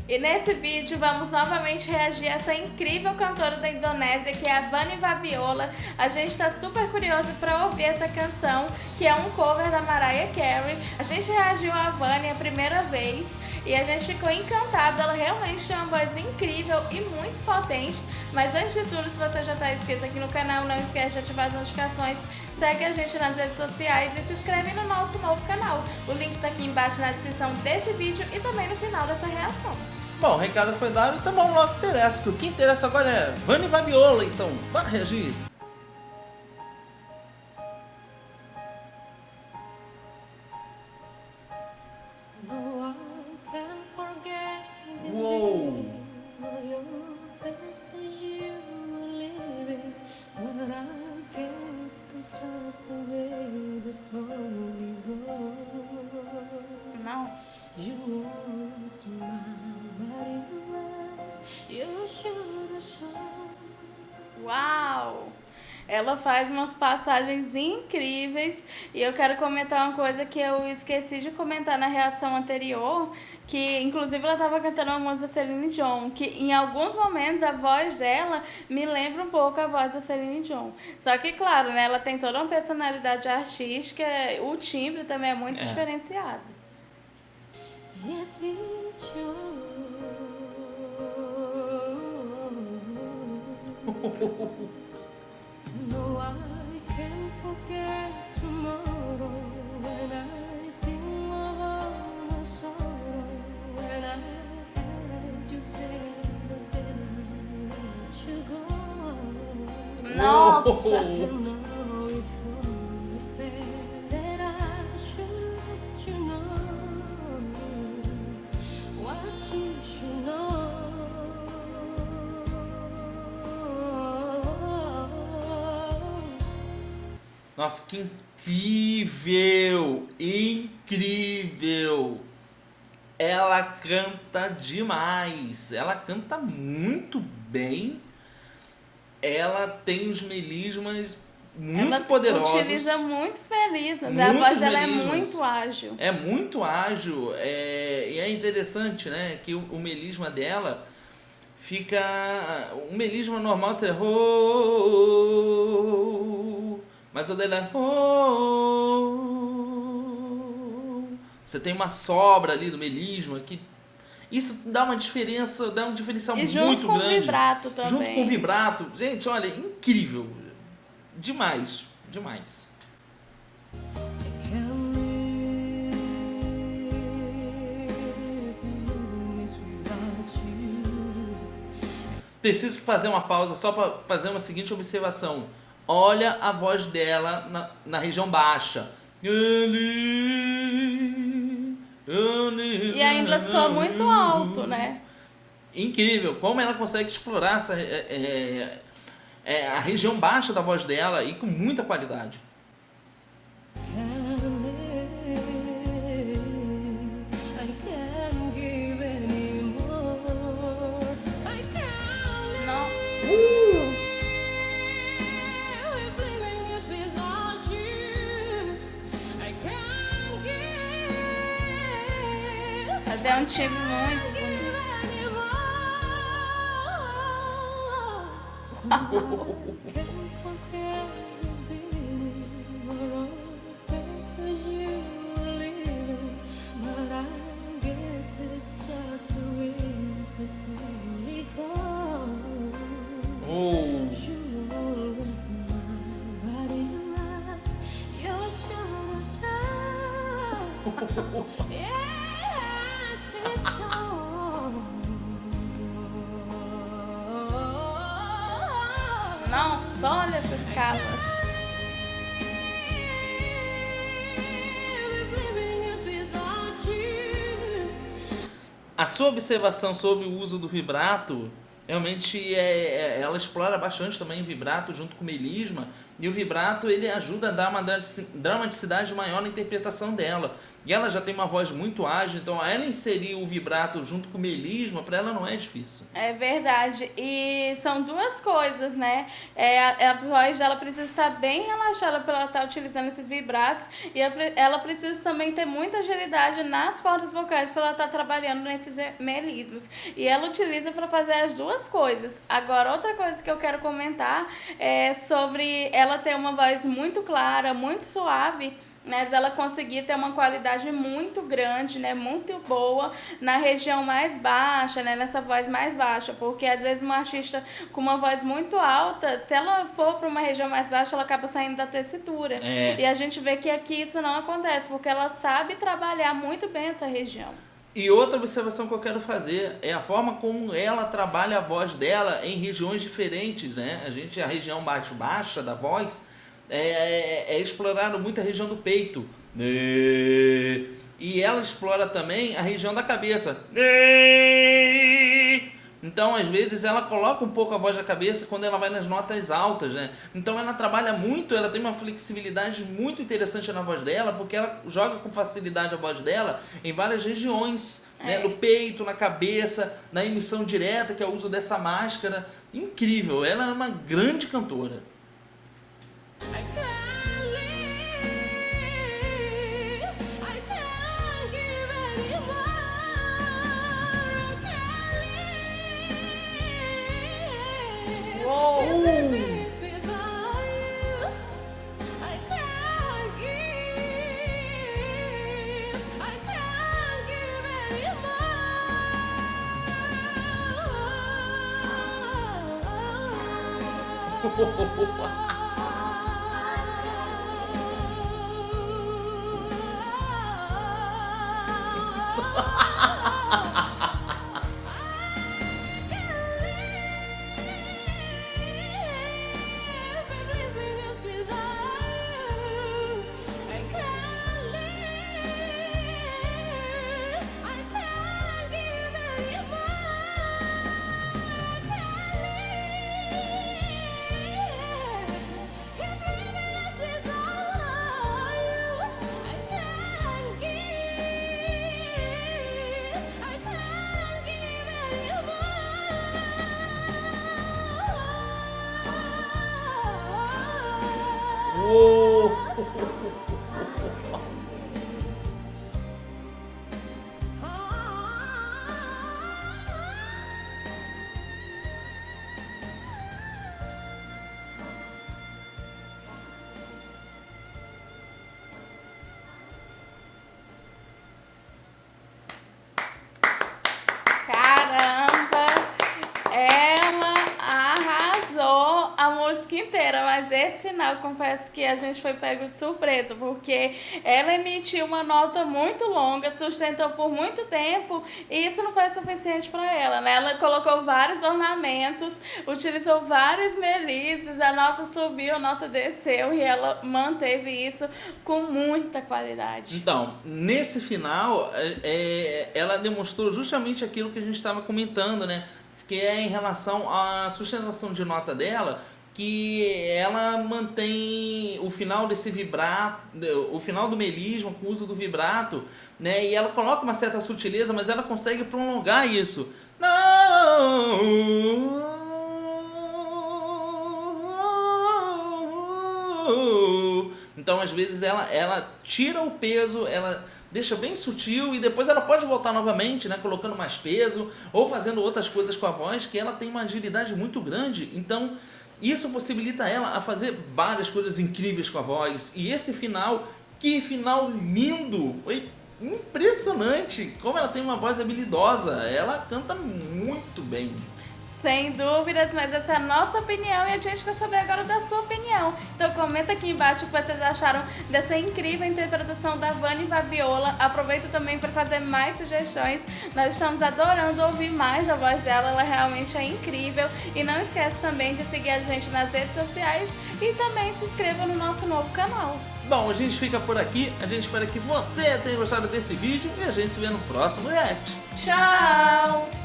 E nesse vídeo vamos novamente reagir a essa incrível cantora da Indonésia, que é a Vani Fabiola. A gente tá super curioso pra ouvir essa canção, que é um cover da Mariah Carey. A gente reagiu a Vani a primeira vez e a gente ficou encantado. Ela realmente tem uma voz incrível e muito potente. Mas antes de tudo, se você já tá inscrito aqui no canal, não esquece de ativar as notificações. Segue a gente nas redes sociais e se inscreve no nosso novo canal. O link tá aqui embaixo na descrição desse vídeo e também no final dessa reação. Bom, o recado foi dado, então vamos lá que interessa, porque o que interessa agora é Vani Fabiola, então bora reagir. Uou! Uau! Ela faz umas passagens incríveis e eu quero comentar uma coisa que eu esqueci de comentar na reação anterior, que inclusive ela estava cantando uma música da Celine Dion, que em alguns momentos a voz dela me lembra um pouco a voz da Celine Dion. Só que, claro, né, ela tem toda uma personalidade artística, o timbre também é muito diferenciado. No, I can't forget tomorrow when I think of all the sorrow when I had you there but then I let you go. Nossa! I know it's only fair that I should let you know what you should know. Nossa, que incrível! Incrível! Ela canta demais, ela canta muito bem, ela tem os melismas muito poderosos. Ela utiliza muitos melismas, a Muitos voz dela é melismas. muito ágil. É muito ágil, e é interessante, né, que o melisma dela fica... O melisma normal seria... Mas o dela é... Você tem uma sobra ali do melisma que... Isso dá uma diferença, dá um diferencial muito grande. E junto com o vibrato também. Junto com o vibrato. Gente, olha, incrível. Demais, demais. Preciso fazer uma pausa só para fazer uma seguinte observação. Olha a voz dela na região baixa. E ainda soa muito alto, né? Incrível, como ela consegue explorar a região baixa da voz dela e com muita qualidade. É um timbre muito bonito. Nossa, olha essa escala. A sua observação sobre o uso do vibrato, realmente ela explora bastante também o vibrato junto com o melisma, e o vibrato ele ajuda a dar uma dramaticidade maior na interpretação dela. E ela já tem uma voz muito ágil, então ela inserir o vibrato junto com o melisma, para ela não é difícil. É verdade. E são duas coisas, né? A voz dela precisa estar bem relaxada para ela estar utilizando esses vibratos. E ela precisa também ter muita agilidade nas cordas vocais para ela estar trabalhando nesses melismos. E ela utiliza para fazer as duas coisas. Agora, outra coisa que eu quero comentar é sobre ela ter uma voz muito clara, muito suave, mas ela conseguia ter uma qualidade muito grande, né, muito boa na região mais baixa, né, nessa voz mais baixa, porque às vezes uma artista com uma voz muito alta, se ela for para uma região mais baixa, ela acaba saindo da tessitura. E a gente vê que aqui isso não acontece, porque ela sabe trabalhar muito bem essa região. E outra observação que eu quero fazer é a forma como ela trabalha a voz dela em regiões diferentes, né? A região mais baixa da voz explorado muito a região do peito. E ela explora também a região da cabeça. Então, às vezes, ela coloca um pouco a voz da cabeça quando ela vai nas notas altas, né? Então, ela trabalha muito, ela tem uma flexibilidade muito interessante na voz dela, porque ela joga com facilidade a voz dela em várias regiões, né? No peito, na cabeça, na emissão direta, que é o uso dessa máscara. Incrível, ela é uma grande cantora. I can't live, I can't give anymore, I can't live. Uou! If it's without you, I can't give anymore. Caramba! Ela arrasou a música inteira, mas esse final, confesso que a gente foi pego de surpresa, porque ela emitiu uma nota muito longa, sustentou por muito tempo, e isso não foi suficiente para ela, né? Ela colocou vários ornamentos, utilizou vários melisses, a nota subiu, a nota desceu, e ela manteve isso com muita qualidade. Então, nesse final, ela demonstrou justamente aquilo que a gente estava comentando, né? Que é em relação à sustentação de nota dela, que ela mantém o final desse vibrato, o final do melisma com o uso do vibrato, né? E ela coloca uma certa sutileza, mas ela consegue prolongar isso. Então, às vezes, ela tira o peso, ela deixa bem sutil e depois ela pode voltar novamente, né, colocando mais peso ou fazendo outras coisas com a voz, que ela tem uma agilidade muito grande. Então, isso possibilita ela a fazer várias coisas incríveis com a voz. E esse final, que final lindo! Foi impressionante como ela tem uma voz habilidosa. Ela canta muito bem. Sem dúvidas, mas essa é a nossa opinião e a gente quer saber agora da sua opinião. Então comenta aqui embaixo o que vocês acharam dessa incrível interpretação da Vani Vaviola. Aproveita também para fazer mais sugestões. Nós estamos adorando ouvir mais da voz dela, ela realmente é incrível. E não esquece também de seguir a gente nas redes sociais e também se inscreva no nosso novo canal. Bom, a gente fica por aqui, a gente espera que você tenha gostado desse vídeo e a gente se vê no próximo react. Tchau!